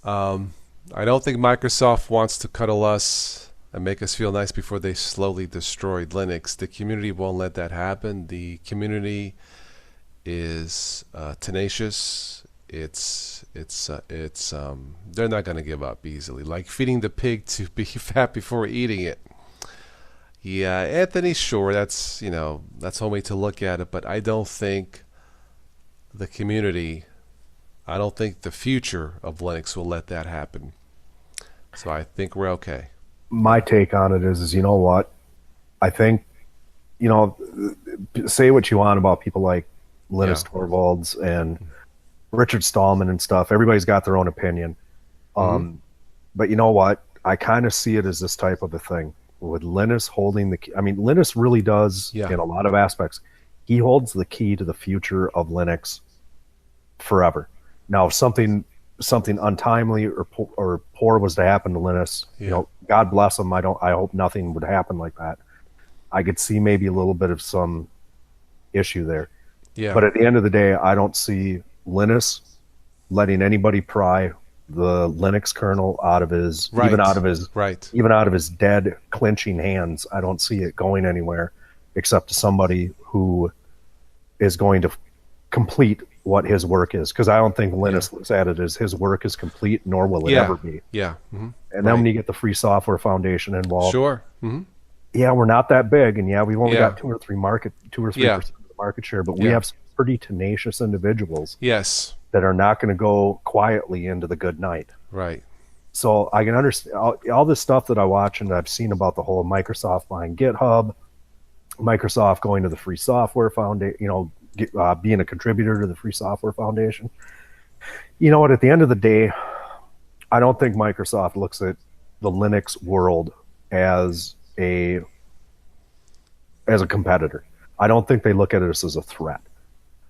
I don't think Microsoft wants to cuddle us and make us feel nice before they slowly destroy Linux. The community won't let that happen. The community is tenacious. They're not going to give up easily. Like feeding the pig to be fat before eating it. Yeah, Anthony, sure, that's one way to look at it, but I don't think the community, I don't think the future of Linux will let that happen. So I think we're okay. My take on it is you know what? I think, you know, say what you want about people like Yeah. Linus Torvalds and Richard Stallman and stuff. Everybody's got their own opinion. Hmm. Um, but you know what? I kind of see it as this type of a thing with Linus holding the key. I mean, Linus really does Yeah. in a lot of aspects. He holds the key to the future of Linux forever. Now, if something untimely or poor was to happen to Linus, you Yeah. know, God bless him. I hope nothing would happen like that. I could see maybe a little bit of some issue there. Yeah. But at the end of the day, I don't see Linus letting anybody pry the Linux kernel out of his Right. Right. even out of his dead clenching hands. I don't see it going anywhere except to somebody who is going to complete what his work is. Because I don't think Yeah. Linus looks at it as his work is complete, nor will it Yeah. ever be. Yeah. Hmm. And then Right. when you get the Free Software Foundation involved, Sure. Hmm. yeah, we're not that big, and yeah, we've only Yeah. got 2 or 3 Yeah. percent of the market share, but we Yeah. have some pretty tenacious individuals Yes. that are not going to go quietly into the good night. Right. So I can understand all this stuff that I watch and I've seen about the whole Microsoft buying GitHub, Microsoft going to the Free Software Foundation, being a contributor to the Free Software Foundation. You know what? At the end of the day, I don't think Microsoft looks at the Linux world as a competitor. I don't think they look at it as a threat.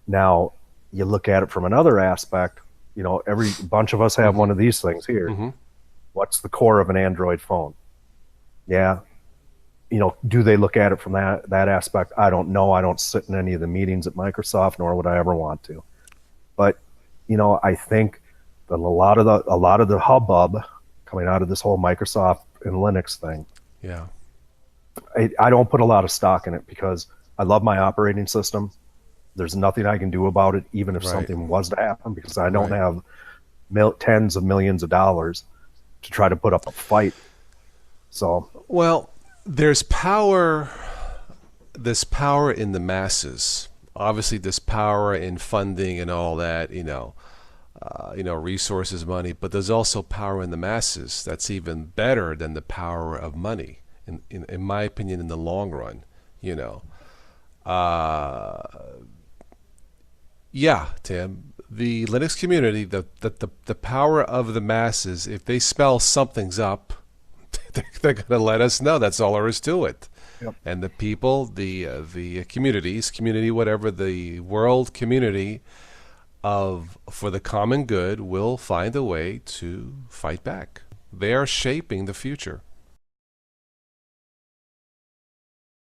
Now, you look at it from another aspect. You know, every bunch of us have Hmm. one of these things here. Hmm. What's the core of an Android phone? Yeah, do they look at it from that aspect? I don't know. I don't sit in any of the meetings at Microsoft, nor would I ever want to. But I think that a lot of the hubbub coming out of this whole Microsoft and Linux thing, Yeah. I don't put a lot of stock in it because I love my operating system. There's nothing I can do about it, even if Right. something was to happen, because I don't Right. have tens of millions of dollars to try to put up a fight. So, Well, there's power. There's power in the masses. Obviously, there's power in funding and all that. Resources, money. But there's also power in the masses. That's even better than the power of money, in my opinion, in the long run. You know. Uh, yeah, Tim. The Linux community, the power of the masses. If they spell something's up, they're going to let us know. That's all there is to it. yep. And the people, the community, whatever the world community of for the common good will find a way to fight back. They are shaping the future.